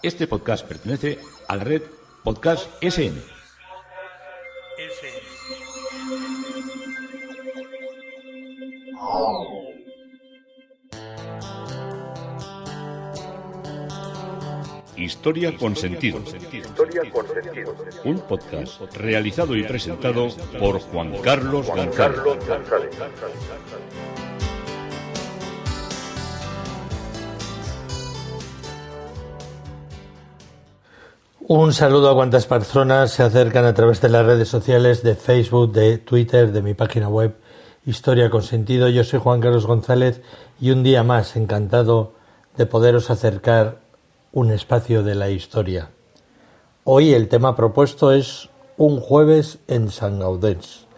Este podcast pertenece a la red Podcast SN. Historia con sentido. Un podcast realizado y presentado por Juan Carlos González. Un saludo a cuantas personas se acercan a través de las redes sociales, de Facebook, de Twitter, de mi página web Historia con Sentido. Yo soy Juan Carlos González y un día más encantado de poderos acercar un espacio de la historia. Hoy el tema propuesto es un jueves en Sant Gaudens.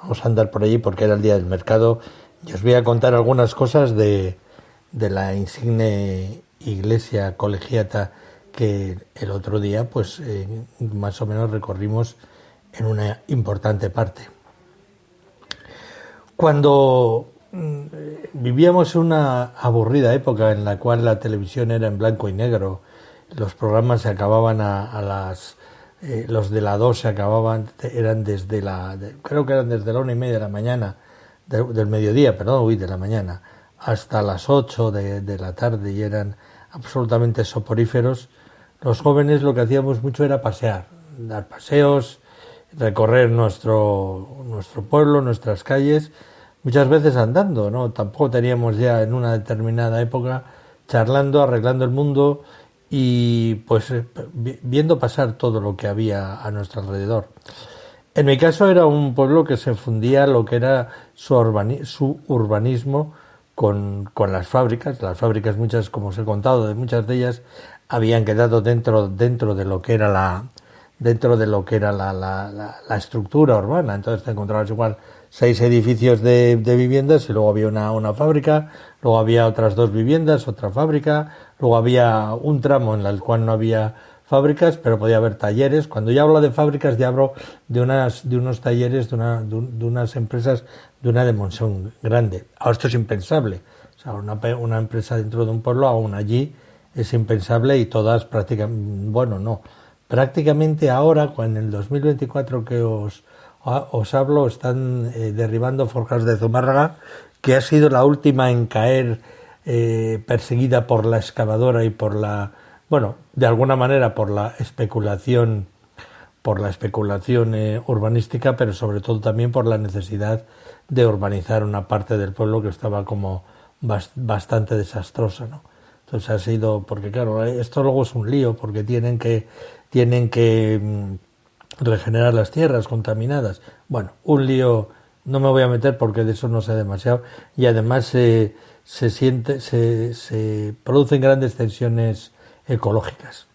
Vamos a andar por allí porque era el día del mercado y os voy a contar algunas cosas de la insigne iglesia colegiata que el otro día más o menos recorrimos en una importante parte. Cuando vivíamos una aburrida época en la cual la televisión era en blanco y negro, los programas se acababan los de la 2 se acababan, eran creo que eran desde la 1:30 de la mañana, del mediodía, de la mañana, hasta las 8 de la tarde y eran absolutamente soporíferos. Los jóvenes lo que hacíamos mucho era pasear, dar paseos, recorrer nuestro pueblo, nuestras calles, muchas veces andando, ¿no? Tampoco teníamos ya en una determinada época charlando, arreglando el mundo y viendo pasar todo lo que había a nuestro alrededor. En mi caso era un pueblo que se fundía lo que era su urbanismo con las fábricas muchas, como os he contado, de muchas de ellas habían quedado dentro de lo que era la estructura urbana. Entonces te encontrabas igual 6 edificios de viviendas y luego había una fábrica, luego había otras 2 viviendas, otra fábrica, luego había un tramo en el cual no había fábricas, pero podía haber talleres. Cuando yo hablo de fábricas ya hablo de unos talleres, de unas empresas de una dimensión grande. Ahora esto es impensable. O sea, una empresa dentro de un pueblo, aún allí, es impensable y todas prácticamente ahora, en el 2024 que os hablo, están derribando Forjas de Zumárraga, que ha sido la última en caer, perseguida por la excavadora y de alguna manera por la especulación urbanística, pero sobre todo también por la necesidad de urbanizar una parte del pueblo que estaba como bastante desastrosa, ¿no? Entonces ha sido, porque claro, esto luego es un lío, porque tienen que regenerar las tierras contaminadas. Bueno, un lío, no me voy a meter porque de eso no sé demasiado, y además se producen grandes tensiones ecológicas.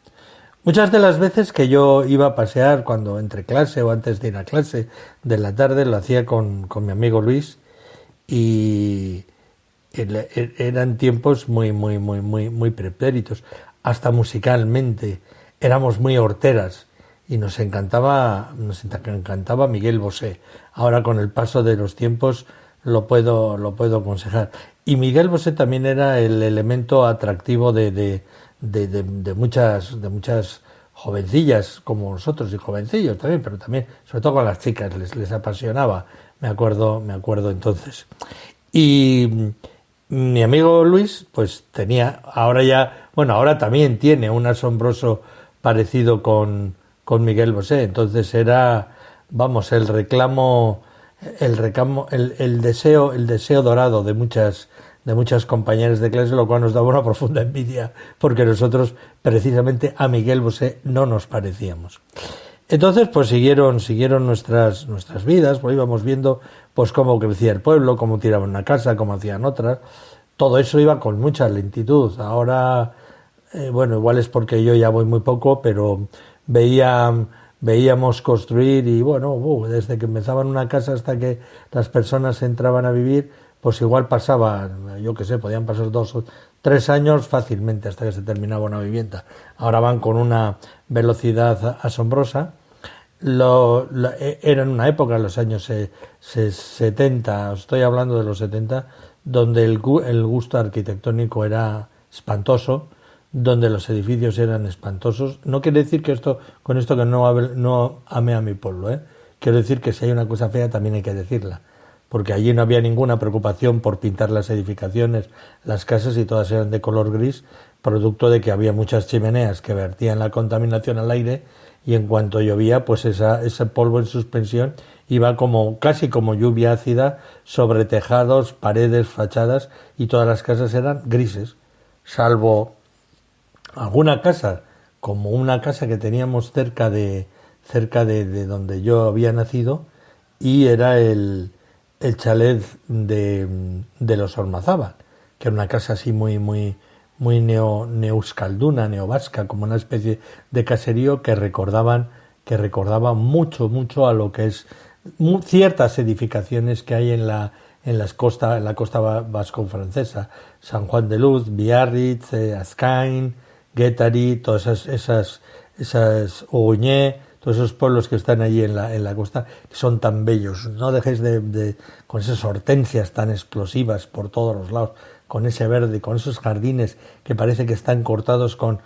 Muchas de las veces que yo iba a pasear cuando entre clase o antes de ir a clase de la tarde, lo hacía con mi amigo Luis, y eran tiempos muy pretéritos, hasta musicalmente éramos muy horteras y nos encantaba Miguel Bosé. Ahora con el paso de los tiempos lo puedo aconsejar. Y Miguel Bosé también era el elemento atractivo de muchas jovencillas como nosotros y jovencillos también, pero también sobre todo con las chicas les apasionaba, me acuerdo entonces. Y mi amigo Luis ahora también tiene un asombroso parecido con Miguel Bosé. Entonces era, el reclamo, el deseo dorado de muchas compañeras de clase, lo cual nos daba una profunda envidia, porque nosotros precisamente a Miguel Bosé no nos parecíamos. Entonces siguieron nuestras vidas, íbamos viendo cómo crecía el pueblo, cómo tiraban una casa, cómo hacían otras. Todo eso iba con mucha lentitud. Ahora, igual es porque yo ya voy muy poco, pero veíamos construir y desde que empezaban una casa hasta que las personas entraban a vivir, igual pasaban, podían pasar 2 o 3 años fácilmente hasta que se terminaba una vivienda. Ahora van con una velocidad asombrosa. Era en una época, en los años 70, estoy hablando de los 70, donde el gusto arquitectónico era espantoso, donde los edificios eran espantosos. No quiere decir que con esto que no ame a mi pueblo, ¿eh? Quiero decir que si hay una cosa fea también hay que decirla, porque allí no había ninguna preocupación por pintar las edificaciones, las casas, y todas eran de color gris, producto de que había muchas chimeneas que vertían la contaminación al aire, y en cuanto llovía, pues ese polvo en suspensión iba casi como lluvia ácida sobre tejados, paredes, fachadas, y todas las casas eran grises, salvo alguna casa, como una casa que teníamos cerca de donde yo había nacido, y era el chalet de los Ormazábal, que era una casa así muy neeuskalduna, neovasca, como una especie de caserío que recordaba mucho a lo que es ciertas edificaciones que hay en la costa vasco-francesa, San Juan de Luz, Biarritz, Azkain, Guétari, todas esas Oguñé, todos esos pueblos que están allí en la costa, que son tan bellos. No dejéis con esas hortensias tan explosivas por todos los lados, con ese verde, con esos jardines que parece que están cortados con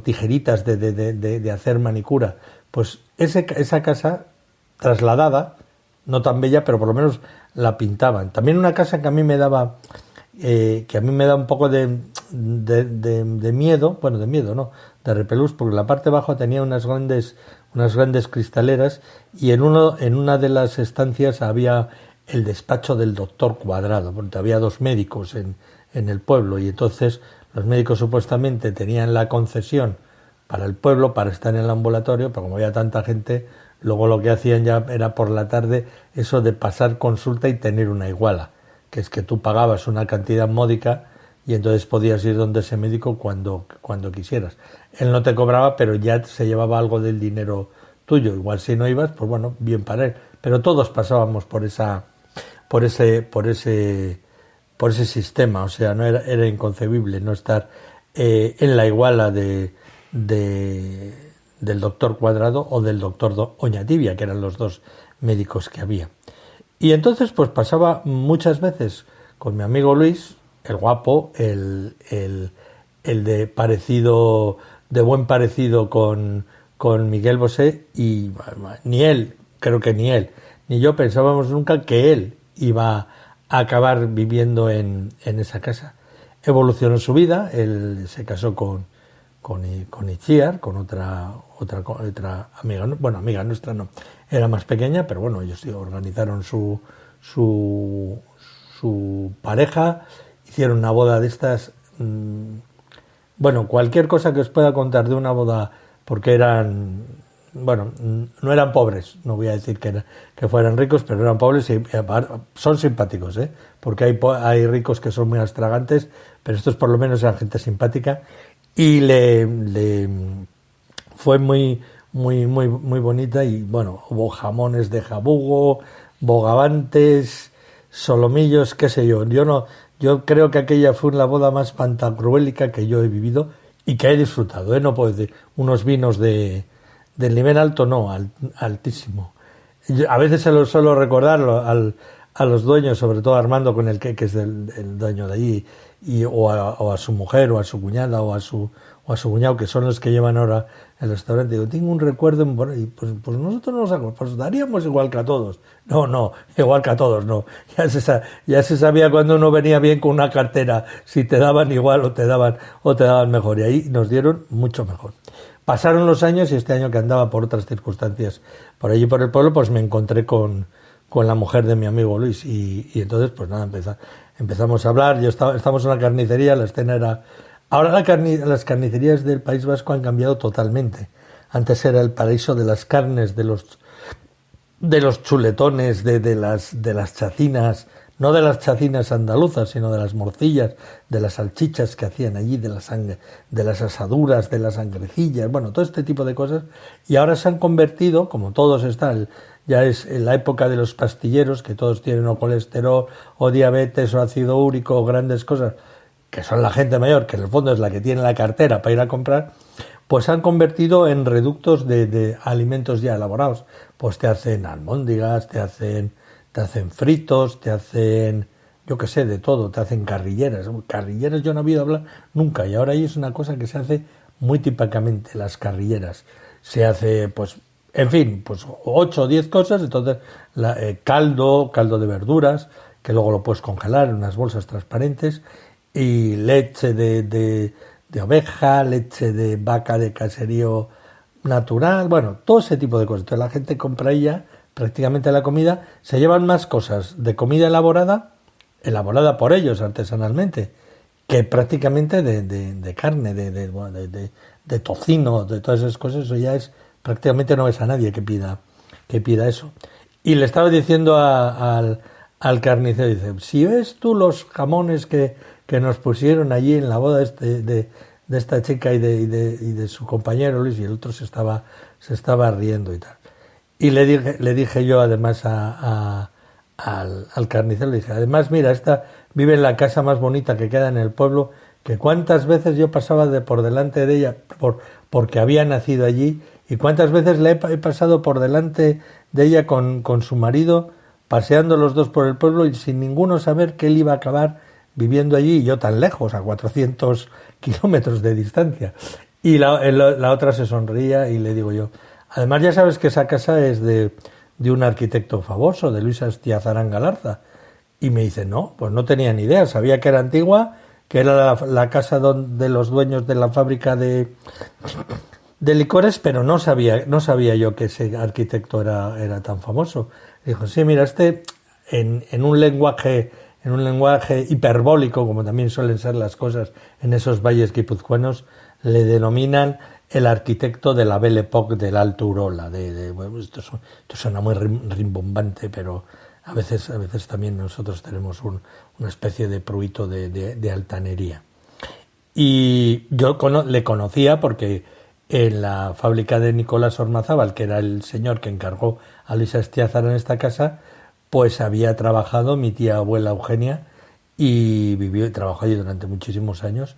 tijeritas de hacer manicura. Pues esa casa trasladada, no tan bella, pero por lo menos la pintaban. También una casa que a mí me daba un poco de miedo, bueno, de miedo no, de repelús, porque la parte de abajo tenía unas grandes cristaleras, y en una de las estancias había el despacho del doctor Cuadrado, porque había 2 médicos en el pueblo, y entonces los médicos supuestamente tenían la concesión para el pueblo para estar en el ambulatorio, pero como había tanta gente, luego lo que hacían ya era por la tarde eso de pasar consulta y tener una iguala, que es que tú pagabas una cantidad módica y entonces podías ir donde ese médico cuando quisieras. Él no te cobraba, pero ya se llevaba algo del dinero tuyo. Igual si no ibas, pues bueno, bien para él. Pero todos pasábamos por ese sistema. O sea, no era inconcebible no estar en la iguala del doctor Cuadrado o del doctor Oñatibia, que eran los 2 médicos que había. Y entonces pues pasaba muchas veces con mi amigo Luis, el guapo, el de buen parecido con Miguel Bosé, y ni él, ni yo pensábamos nunca que él iba a acabar viviendo en esa casa. Evolucionó su vida, él se casó con Itziar, con otra amiga, bueno, amiga nuestra no, era más pequeña, pero bueno, ellos organizaron su pareja, hicieron una boda de estas, bueno, cualquier cosa que os pueda contar de una boda, porque no eran pobres, no voy a decir que fueran ricos, pero eran pobres y son simpáticos, porque hay ricos que son muy extravagantes, pero estos por lo menos eran gente simpática, y le fue muy bonita, y bueno, hubo jamones de jabugo, bogavantes, solomillos, qué sé yo. Yo creo que aquella fue la boda más pantagruélica que yo he vivido y que he disfrutado, no puedo decir, unos vinos del nivel alto, no, altísimo. A veces se lo suelo recordar a los dueños, sobre todo a Armando, con el que es el dueño de allí, o a su mujer, o a su cuñada, o a su cuñado, que son los que llevan ahora el restaurante. Digo, tengo un recuerdo, y pues nosotros pues daríamos igual que a todos. No, igual que a todos, no. Ya se sabía cuando uno venía bien con una cartera, si te daban igual o te daban mejor, y ahí nos dieron mucho mejor. Pasaron los años, y este año que andaba por otras circunstancias por allí por el pueblo, pues me encontré con la mujer de mi amigo Luis, y entonces pues nada, empezamos a hablar. Estábamos en una carnicería, la escena era... Ahora las carnicerías del País Vasco han cambiado totalmente. Antes era el paraíso de las carnes, de los chuletones, de las chacinas, no de las chacinas andaluzas, sino de las morcillas, de las salchichas que hacían allí, de las asaduras, de las sangrecillas, bueno, todo este tipo de cosas. Y ahora se han convertido, como todos están, ya es en la época de los pastilleros, que todos tienen o colesterol, o diabetes, o ácido úrico, o grandes cosas, que son la gente mayor, que en el fondo es la que tiene la cartera para ir a comprar, pues se han convertido en reductos de alimentos ya elaborados. Pues te hacen albóndigas, te hacen fritos, te hacen yo qué sé, de todo, te hacen carrilleras. Carrilleras yo no he oído hablar nunca, y ahora ahí es una cosa que se hace muy típicamente, las carrilleras. Se hace, pues, en fin, pues 8 o 10 cosas, entonces caldo de verduras, que luego lo puedes congelar en unas bolsas transparentes, y leche de oveja, leche de vaca de caserío natural, bueno, todo ese tipo de cosas. Entonces la gente compra ella prácticamente la comida, se llevan más cosas de comida elaborada por ellos artesanalmente, que prácticamente de carne, de tocino, de todas esas cosas. Eso ya es, prácticamente no ves a nadie que pida eso. Y le estaba diciendo al carnicero, dice, si ves tú los jamones que nos pusieron allí en la boda de esta chica y de su compañero Luis, y el otro se estaba riendo y tal. Y le dije yo además al carnicero, le dije, además mira, esta vive en la casa más bonita que queda en el pueblo, que cuántas veces yo pasaba por delante de ella porque había nacido allí, y cuántas veces le he pasado por delante de ella con su marido, paseando los dos por el pueblo y sin ninguno saber que él iba a acabar viviendo allí y yo tan lejos, a 400 kilómetros de distancia. Y la otra se sonreía y le digo yo, además ya sabes que esa casa es de un arquitecto famoso, de Luis Astiazarán Galarza. Y me dice, no, pues no tenía ni idea, sabía que era antigua, que era la casa de los dueños de la fábrica de licores, pero no sabía yo que ese arquitecto era tan famoso. Dijo, sí, mira, en un lenguaje hiperbólico, como también suelen ser las cosas en esos valles guipuzcoanos, le denominan el arquitecto de la Belle Époque del Alto Urola. Bueno, esto suena muy rimbombante, pero a veces también nosotros tenemos una especie de pruito de altanería. Y yo le conocía porque en la fábrica de Nicolás Ormazábal, que era el señor que encargó a Luis Astiazarán en esta casa, pues había trabajado mi tía abuela Eugenia y vivió y trabajó allí durante muchísimos años.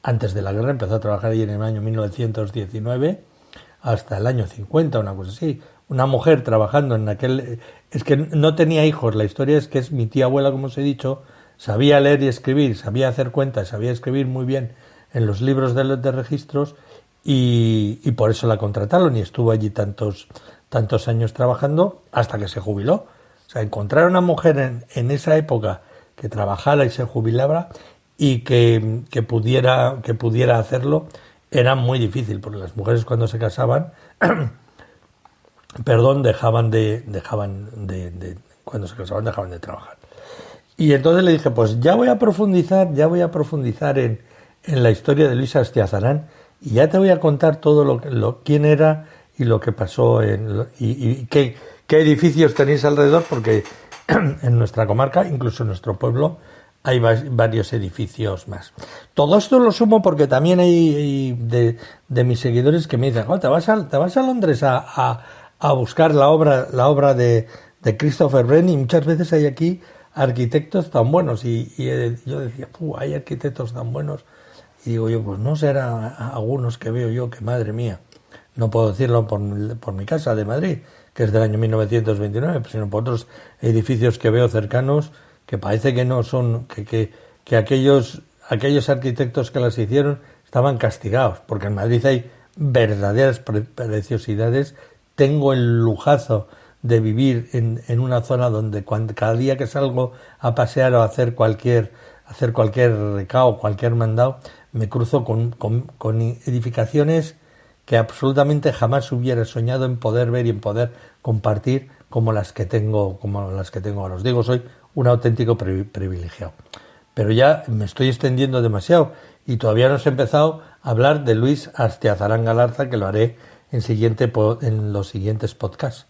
Antes de la guerra empezó a trabajar allí en el año 1919 hasta el año 50, una cosa así. Una mujer trabajando en aquel... Es que no tenía hijos, la historia es que es mi tía abuela, como os he dicho, sabía leer y escribir, sabía hacer cuentas, sabía escribir muy bien en los libros de registros y por eso la contrataron y estuvo allí tantos años trabajando hasta que se jubiló. O sea, encontrar una mujer en esa época que trabajara y se jubilara y que pudiera hacerlo era muy difícil, porque las mujeres cuando se casaban, cuando se casaban dejaban de trabajar. Y entonces le dije, pues ya voy a profundizar en la historia de Luis Astiazarán y ya te voy a contar todo quién era y lo que pasó y qué edificios tenéis alrededor, porque en nuestra comarca, incluso en nuestro pueblo, hay varios edificios más. Todo esto lo sumo porque también hay de mis seguidores que me dicen, oh, te vas a Londres a buscar la obra de Christopher Wren, y muchas veces hay aquí arquitectos tan buenos y yo decía, hay arquitectos tan buenos, y digo yo, pues no serán algunos que veo yo que madre mía, no puedo decirlo por mi casa de Madrid, que es del año 1929, sino por otros edificios que veo cercanos que parece que no son, que aquellos arquitectos que las hicieron estaban castigados, porque en Madrid hay verdaderas preciosidades. Tengo el lujazo de vivir en una zona donde cada día que salgo a pasear o a hacer cualquier recao, cualquier mandado, me cruzo con edificaciones que absolutamente jamás hubiera soñado en poder ver y en poder compartir como las que tengo ahora. Os digo, soy un auténtico privilegiado. Pero ya me estoy extendiendo demasiado y todavía no os he empezado a hablar de Luis Astiazarán Galarza, que lo haré en los siguientes podcasts.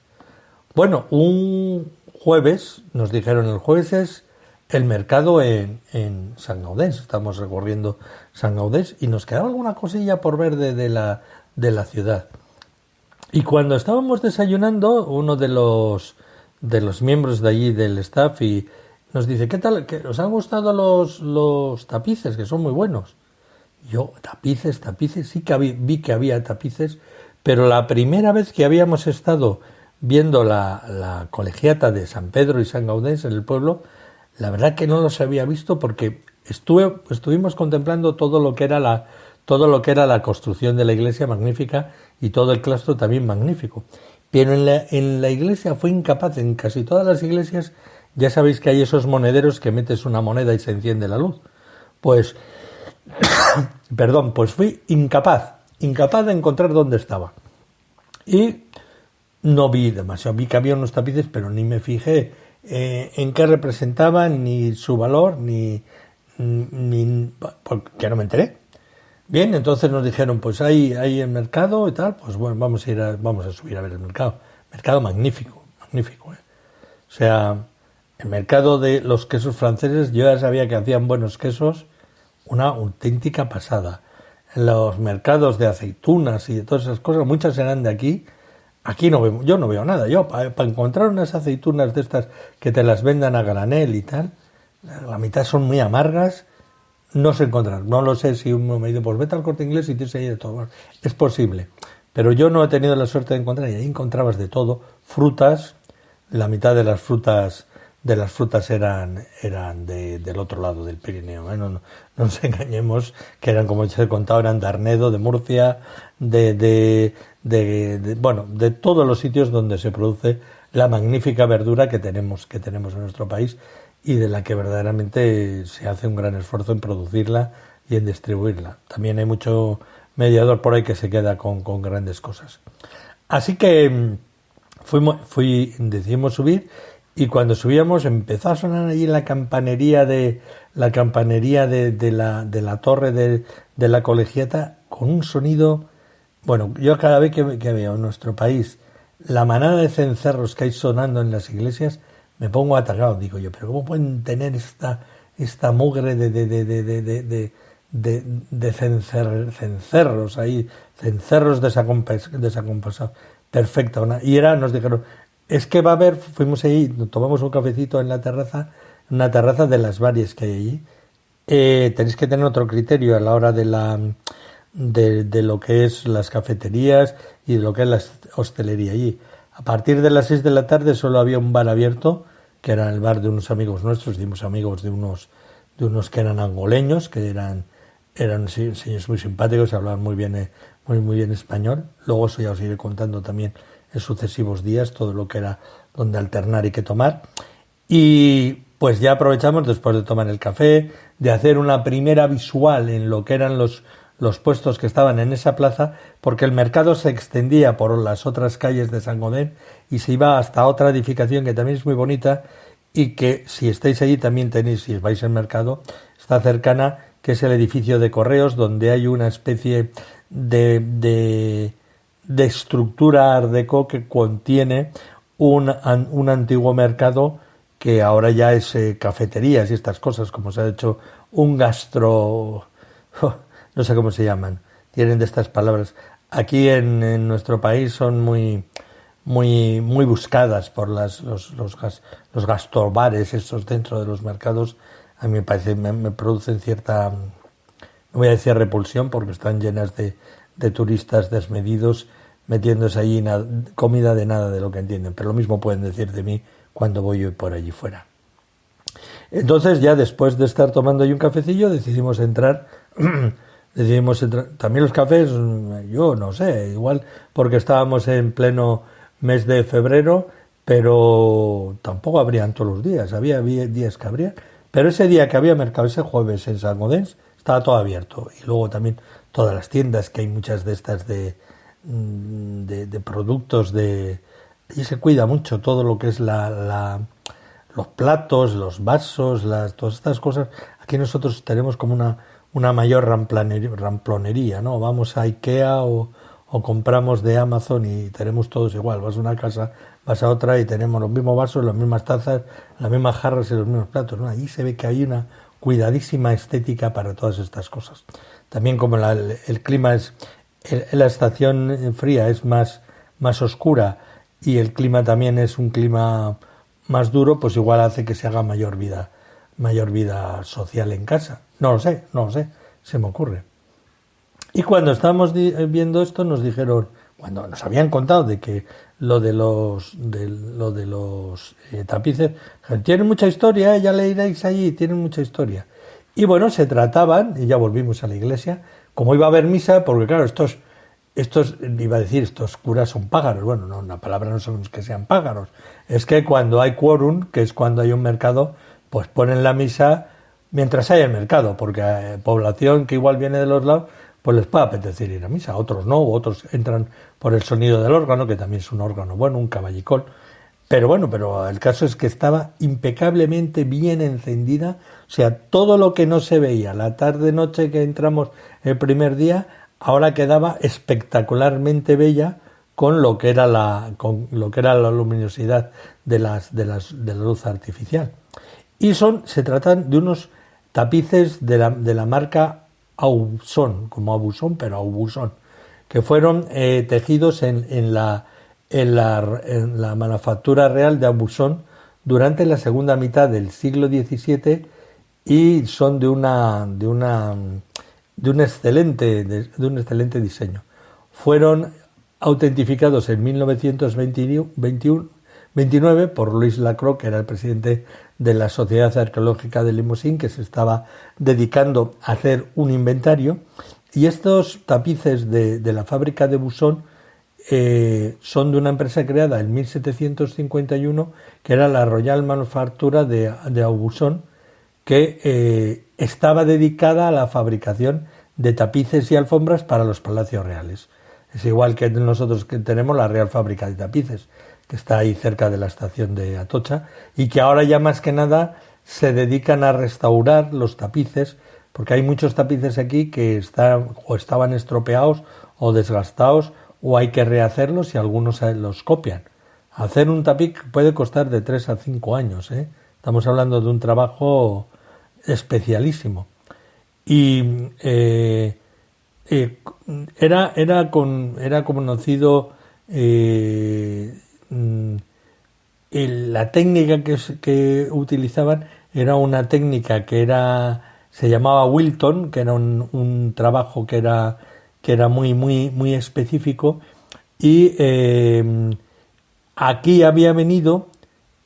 Bueno, un jueves, nos dijeron el jueves es el mercado en Sant Gaudens. Estamos recorriendo Sant Gaudens y nos quedaba alguna cosilla por ver de la ciudad. Y cuando estábamos desayunando, uno de los miembros de allí del staff y nos dice, ¿qué tal? ¿Que os han gustado los tapices? Que son muy buenos. Yo, tapices, sí que vi que había tapices, pero la primera vez que habíamos estado viendo la colegiata de San Pedro y Sant Gaudens en el pueblo, La verdad que no los había visto porque estuvimos contemplando todo lo que era la construcción de la iglesia magnífica y todo el claustro también magnífico. Pero en la iglesia fue incapaz, en casi todas las iglesias, ya sabéis que hay esos monederos que metes una moneda y se enciende la luz. Pues, pues fui incapaz de encontrar dónde estaba. Y no vi demasiado, vi que había unos tapices, pero ni me fijé en qué representaban, ni su valor, ni porque no me enteré. Bien, entonces nos dijeron, pues hay el mercado y tal, pues bueno, vamos a subir a ver el mercado. Mercado magnífico, magnífico. O sea, el mercado de los quesos franceses, yo ya sabía que hacían buenos quesos, una auténtica pasada. Los mercados de aceitunas y de todas esas cosas, muchas eran de aquí. Aquí yo no veo nada. Yo, para encontrar unas aceitunas de estas que te las vendan a granel y tal, la mitad son muy amargas, no sé encontrar. No lo sé si uno me dice, pues vete al Corte Inglés y tienes ahí de todo. Bueno, es posible. Pero yo no he tenido la suerte de encontrar, y ahí encontrabas de todo. Frutas, la mitad de las frutas eran del otro lado del Pirineo, ¿eh? No nos engañemos, que eran, como os he contado, eran de Arnedo, de Murcia, de todos los sitios donde se produce la magnífica verdura que tenemos en nuestro país y de la que verdaderamente se hace un gran esfuerzo en producirla y en distribuirla. También hay mucho mediador por ahí que se queda con grandes cosas. Así que decidimos subir. Y cuando subíamos empezó a sonar allí la campanería de la torre de la colegiata con un sonido. Bueno, yo cada vez que veo en nuestro país la manada de cencerros que hay sonando en las iglesias me pongo atacado. Digo yo, pero ¿cómo pueden tener esta mugre de cencerros ahí, cencerros desacompasados? Perfecto. Y nos dijeron, es que va a haber, fuimos ahí, tomamos un cafecito en la terraza, una terraza de las varias que hay allí. Tenéis que tener otro criterio a la hora de lo que es las cafeterías y de lo que es la hostelería allí. A partir de las 6 de la tarde solo había un bar abierto, que era el bar de unos amigos nuestros, dimos amigos de unos que eran angoleños, que eran señores muy simpáticos, hablaban muy bien español. Luego eso ya os iré contando también en sucesivos días, todo lo que era donde alternar y qué tomar. Y pues ya aprovechamos, después de tomar el café, de hacer una primera visual en lo que eran los puestos que estaban en esa plaza, porque el mercado se extendía por las otras calles de San Godén y se iba hasta otra edificación que también es muy bonita y que si estáis allí también tenéis, si vais al mercado, está cercana, que es el edificio de correos, donde hay una especie de estructura art déco que contiene un antiguo mercado que ahora ya es cafeterías y estas cosas, como se ha hecho un gastro, no sé cómo se llaman, tienen de estas palabras. Aquí en nuestro país son muy buscadas por los gastrobares estos dentro de los mercados. A mí me parece, me producen cierta, no voy a decir repulsión, porque están llenas de turistas desmedidos metiéndose allí comida de nada de lo que entienden, pero lo mismo pueden decir de mí cuando voy por allí fuera. Entonces ya después de estar tomando ahí un cafecillo decidimos entrar. También los cafés, yo no sé, igual porque estábamos en pleno mes de febrero, pero tampoco abrían todos los días, había días que abrían, pero ese día que había mercado, ese jueves en San Godens, estaba todo abierto. Y luego también todas las tiendas, que hay muchas de estas de productos y se cuida mucho todo lo que es los platos, los vasos, todas estas cosas. Aquí nosotros tenemos como una mayor ramplonería, ¿no? Vamos a IKEA o compramos de Amazon y tenemos todos igual. Vas a una casa, vas a otra y tenemos los mismos vasos, las mismas tazas, las mismas jarras y los mismos platos, ¿no? Ahí se ve que hay una cuidadísima estética para todas estas cosas. También como el clima es... La estación fría es más oscura y el clima también es un clima más duro, pues igual hace que se haga mayor vida social en casa. No lo sé, se me ocurre. Y cuando estábamos viendo esto nos dijeron, cuando nos habían contado de que lo de los tapices, tienen mucha historia, ya leeréis allí, tienen mucha historia. Y bueno, se trataban, y ya volvimos a la iglesia, como iba a haber misa, porque claro, estos, iba a decir, estos curas son pájaros. Bueno, no, la palabra no son que sean pájaros. Es que cuando hay quórum, que es cuando hay un mercado, pues ponen la misa mientras haya el mercado, porque población que igual viene de los lados, pues les puede apetecer ir a misa. Otros no, otros entran por el sonido del órgano, que también es un órgano bueno, un caballicol. Pero bueno, pero el caso es que estaba impecablemente bien encendida. O sea, todo lo que no se veía la tarde-noche que entramos el primer día, ahora quedaba espectacularmente bella con lo que era la luminosidad de la luz artificial. Y se tratan de unos tapices de la marca Aubusson, como Aubusson, pero Aubusson, que fueron tejidos en la manufactura real de Aubusson durante la segunda mitad del siglo XVII y son de un excelente diseño. Fueron autentificados en 1929 por Louis Lacroix, que era el presidente de la Sociedad Arqueológica de Limousin, que se estaba dedicando a hacer un inventario, y estos tapices de la fábrica de Aubusson son de una empresa creada en 1751, que era la Royal Manufactura de Aubusson, que estaba dedicada a la fabricación de tapices y alfombras para los palacios reales. Es igual que nosotros que tenemos la Real Fábrica de Tapices, que está ahí cerca de la estación de Atocha, y que ahora ya más que nada se dedican a restaurar los tapices, porque hay muchos tapices aquí que estaban estropeados o desgastados, o hay que rehacerlos y algunos los copian. Hacer un tapiz puede costar de 3 a 5 años, ¿eh? Estamos hablando de un trabajo especialísimo. Y era conocido la técnica que utilizaban. Era una técnica que se llamaba Wilton, que era un trabajo que era muy específico, y aquí había venido,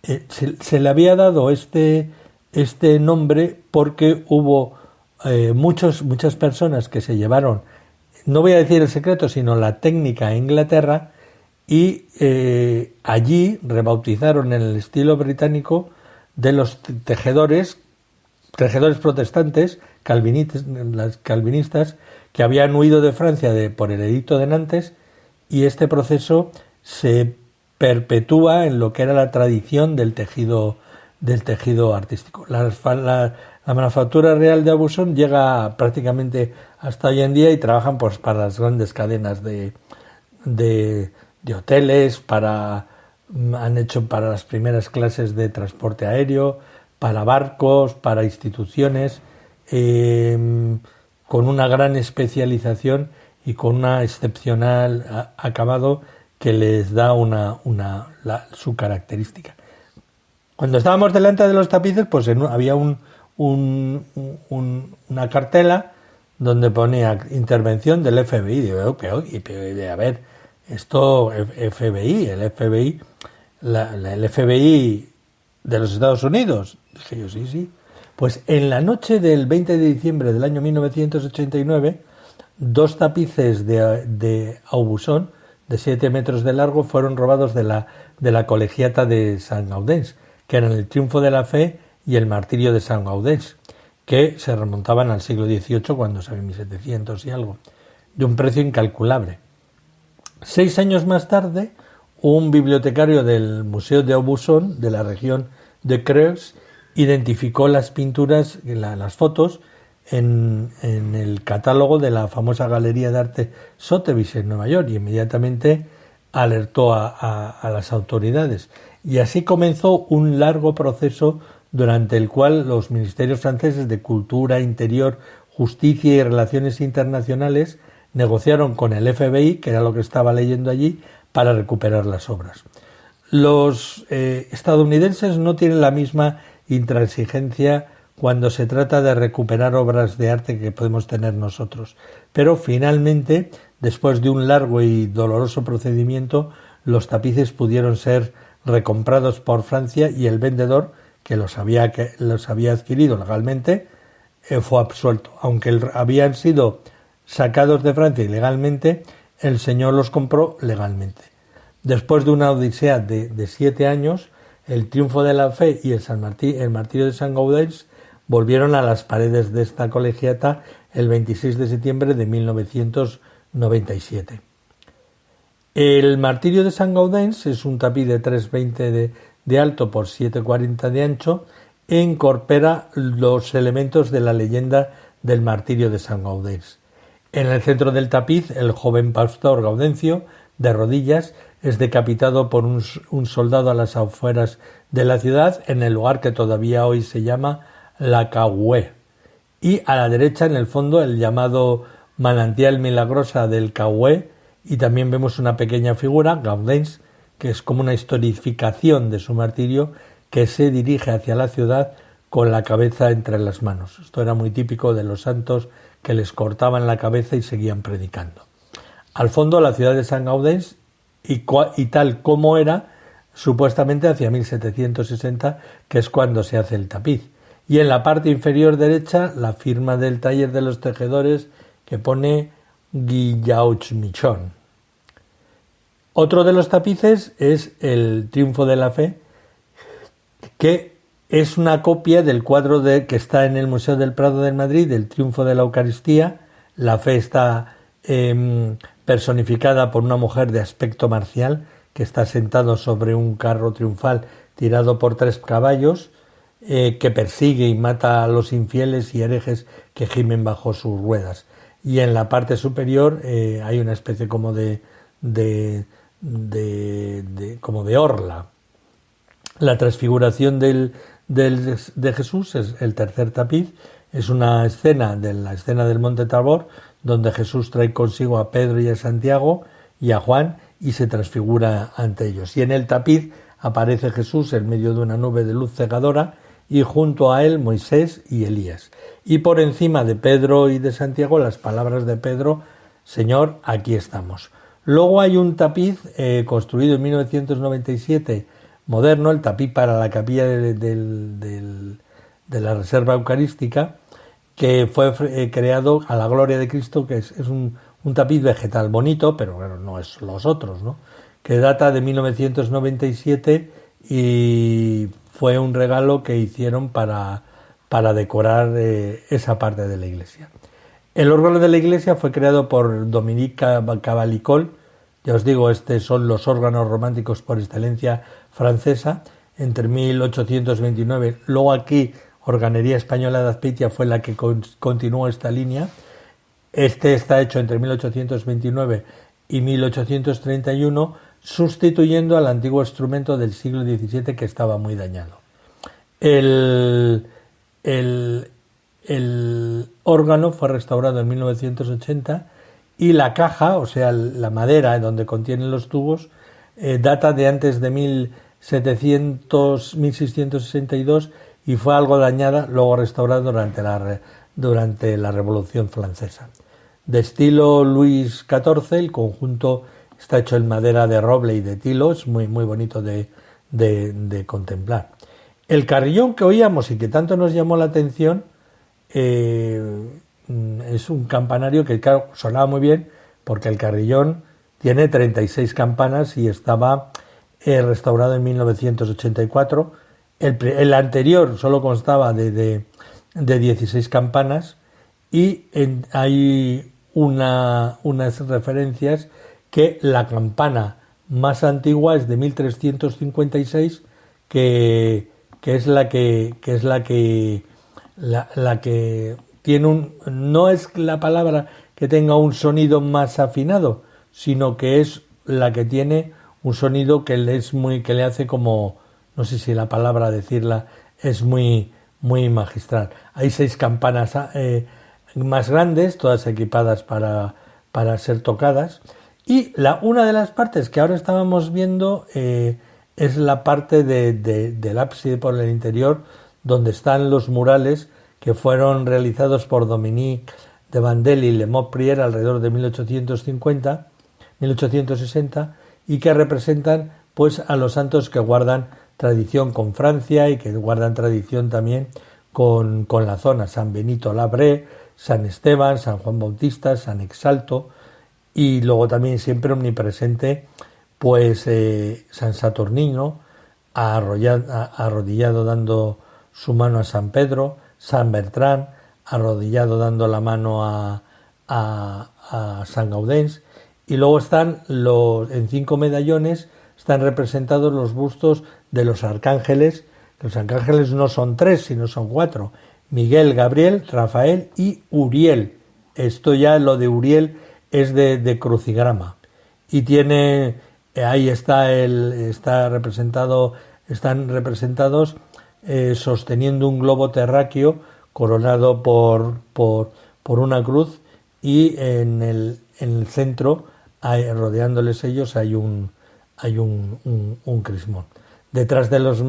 se le había dado este nombre porque hubo muchas personas que se llevaron, no voy a decir el secreto, sino la técnica a Inglaterra, y allí rebautizaron en el estilo británico de los tejedores protestantes, calvinistas, que habían huido de Francia por el edicto de Nantes, y este proceso se perpetúa en lo que era la tradición del tejido artístico. La manufactura real de Aubusson llega prácticamente hasta hoy en día y trabajan pues para las grandes cadenas de hoteles, han hecho para las primeras clases de transporte aéreo, para barcos, para instituciones, con una gran especialización y con una excepcional acabado que les da su característica. Cuando estábamos delante de los tapices, pues había una cartela donde ponía intervención del FBI. Digo, a ver, esto FBI, el FBI de los Estados Unidos. Dije yo, sí. Pues en la noche del 20 de diciembre del año 1989, 2 tapices de Aubusson de 7 metros de largo fueron robados de la colegiata de Saint Gaudens, que eran el Triunfo de la Fe y el Martirio de Saint Gaudens, que se remontaban al siglo XVIII, cuando se 1700 y algo, de un precio incalculable. 6 años más tarde, un bibliotecario del Museo de Aubusson, de la región de Creuse, identificó las pinturas, las fotos, en el catálogo de la famosa Galería de Arte Sotheby's en Nueva York, y inmediatamente alertó a las autoridades. Y así comenzó un largo proceso durante el cual los ministerios franceses de Cultura, Interior, Justicia y Relaciones Internacionales negociaron con el FBI, que era lo que estaba leyendo allí, para recuperar las obras. Los estadounidenses no tienen la misma intransigencia cuando se trata de recuperar obras de arte que podemos tener nosotros, pero finalmente Después de un largo y doloroso procedimiento, los tapices pudieron ser recomprados por Francia y el vendedor, que los había adquirido legalmente, fue absuelto. Aunque habían sido sacados de Francia ilegalmente, el señor los compró legalmente. Después de una odisea de 7 años, el triunfo de la fe y el martirio de San Gaudens volvieron a las paredes de esta colegiata el 26 de septiembre de 1997. El martirio de San Gaudens es un tapiz de 3,20 de alto por 7,40 de ancho e incorpora los elementos de la leyenda del martirio de San Gaudens. En el centro del tapiz, el joven pastor Gaudencio, de rodillas, es decapitado por un soldado a las afueras de la ciudad, en el lugar que todavía hoy se llama La Cahue. Y a la derecha, en el fondo, el llamado manantial milagrosa del Cahue, y también vemos una pequeña figura, Gaudens, que es como una historificación de su martirio, que se dirige hacia la ciudad con la cabeza entre las manos. Esto era muy típico de los santos, que les cortaban la cabeza y seguían predicando. Al fondo, la ciudad de San Gaudens, y tal como era, supuestamente hacia 1760, que es cuando se hace el tapiz. Y en la parte inferior derecha, la firma del taller de los tejedores, que pone Guillauch Michon. Otro de los tapices es el Triunfo de la Fe, que es una copia del cuadro que está en el Museo del Prado de Madrid, del Triunfo de la Eucaristía. La fe está personificada por una mujer de aspecto marcial que está sentado sobre un carro triunfal tirado por 3 caballos, que persigue y mata a los infieles y herejes que gimen bajo sus ruedas. Y en la parte superior hay una especie como de orla. La transfiguración de Jesús es el tercer tapiz. Es una escena de la escena del Monte Tabor, donde Jesús trae consigo a Pedro y a Santiago y a Juan y se transfigura ante ellos. Y en el tapiz aparece Jesús en medio de una nube de luz cegadora y junto a él Moisés y Elías. Y por encima de Pedro y de Santiago las palabras de Pedro: Señor, aquí estamos. Luego hay un tapiz construido en 1997, moderno, el tapiz para la capilla de la Reserva Eucarística, que fue creado a la gloria de Cristo, que es un tapiz vegetal bonito, pero bueno, no es los otros, ¿no? Que data de 1997 y fue un regalo que hicieron para decorar esa parte de la iglesia. El órgano de la iglesia fue creado por Dominique Cavalicol. Ya os digo, son los órganos románticos por excelencia francesa, entre 1829. Luego aquí, Organería Española de Azpeitia fue la que continuó esta línea. Está hecho entre 1829 y 1831, sustituyendo al antiguo instrumento del siglo XVII que estaba muy dañado. El órgano fue restaurado en 1980 y la caja, o sea, la madera donde contienen los tubos, data de antes de 1662 y fue algo dañada, luego restaurada durante la Revolución Francesa. De estilo Luis XIV, el conjunto está hecho en madera de roble y de tilo, es muy, muy bonito de contemplar. El carrillón que oíamos y que tanto nos llamó la atención es un campanario que, claro, sonaba muy bien porque el carrillón tiene 36 campanas y estaba restaurado en 1984. El anterior solo constaba de 16 campanas y hay unas referencias que la campana más antigua es de 1356, que es la que tiene no es la palabra que tenga un sonido más afinado, sino que es la que tiene un sonido que le hace como, no sé si la palabra decirla es muy, muy magistral. Hay 6 campanas más grandes, todas equipadas para ser tocadas, y una de las partes que ahora estábamos viendo es la parte del ábside por el interior, donde están los murales que fueron realizados por Dominique de Vandel y Le Mot-Prière alrededor de 1860, y que representan pues a los santos que guardan tradición con Francia y que guardan tradición también con la zona: San Benito Labré, San Esteban, San Juan Bautista, San Exalto, y luego también siempre omnipresente pues San Saturnino, arrodillado dando su mano a San Pedro, San Bertrán, arrodillado dando la mano a San Gaudens, y luego están en 5 medallones están representados los bustos de los arcángeles. Los arcángeles no son 3, sino son 4: Miguel, Gabriel, Rafael y Uriel. Esto ya, lo de Uriel, es de crucigrama, y tiene, ahí están representados sosteniendo un globo terráqueo coronado por una cruz, y en el centro, rodeándoles ellos, hay un crismón. Detrás de los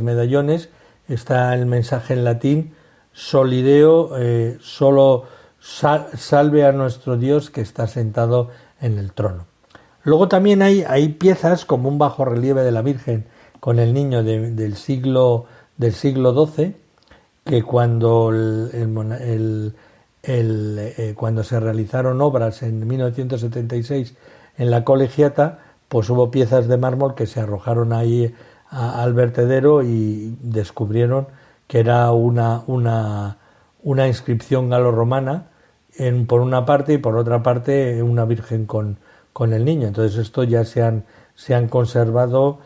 medallones está el mensaje en latín: Solideo, solo salve a nuestro Dios que está sentado en el trono. Luego también hay piezas como un bajorrelieve de la Virgen con el niño del siglo XII, que cuando cuando se realizaron obras en 1976 en la Colegiata, pues hubo piezas de mármol que se arrojaron ahí al vertedero y descubrieron que era una inscripción galo-romana por una parte, y por otra parte una Virgen con el niño. Entonces esto ya se han conservado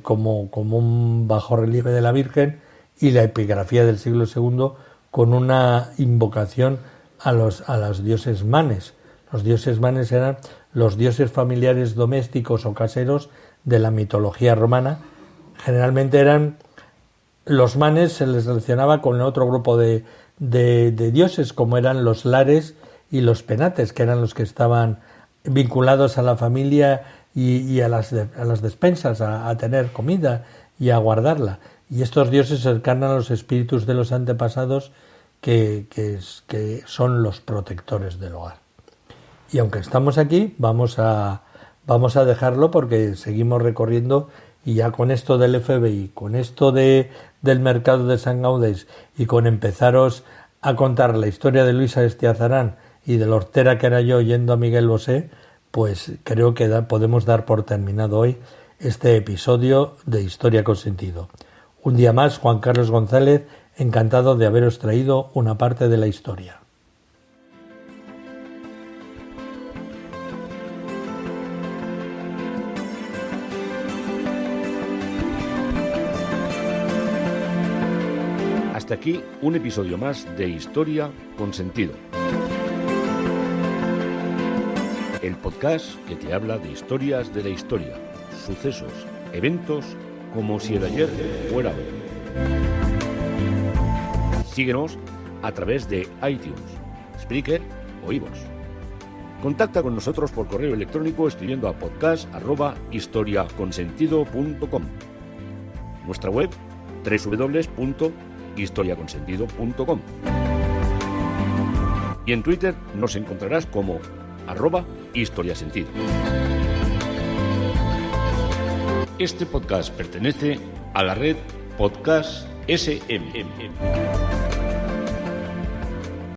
como un bajorrelieve de la Virgen, y la epigrafía del siglo II con una invocación a los dioses manes. Los dioses manes eran los dioses familiares domésticos o caseros de la mitología romana. Generalmente eran los manes, se les relacionaba con otro grupo de dioses, como eran los lares y los penates, que eran los que estaban vinculados a la familia y a las despensas, a tener comida y a guardarla. Y estos dioses encarnan a los espíritus de los antepasados que son los protectores del hogar. Y aunque estamos aquí, vamos a dejarlo, porque seguimos recorriendo, y ya con esto del FBI, con esto del mercado de Sant Gaudens, y con empezaros a contar la historia de Luisa Estiazarán y de la hortera que era yo oyendo a Miguel Bosé, pues creo que podemos dar por terminado hoy este episodio de Historia con Sentido. Un día más, Juan Carlos González, encantado de haberos traído una parte de la historia. Hasta aquí un episodio más de Historia con Sentido. El podcast que te habla de historias de la historia, sucesos, eventos, como si el ayer fuera hoy. Síguenos a través de iTunes, Spreaker o iVoox. Contacta con nosotros por correo electrónico escribiendo a podcast@historiaconsentido.com. Nuestra web, www.historiaconsentido.com. Y en Twitter nos encontrarás como @historiasentido. Este podcast pertenece a la red Podcast SM.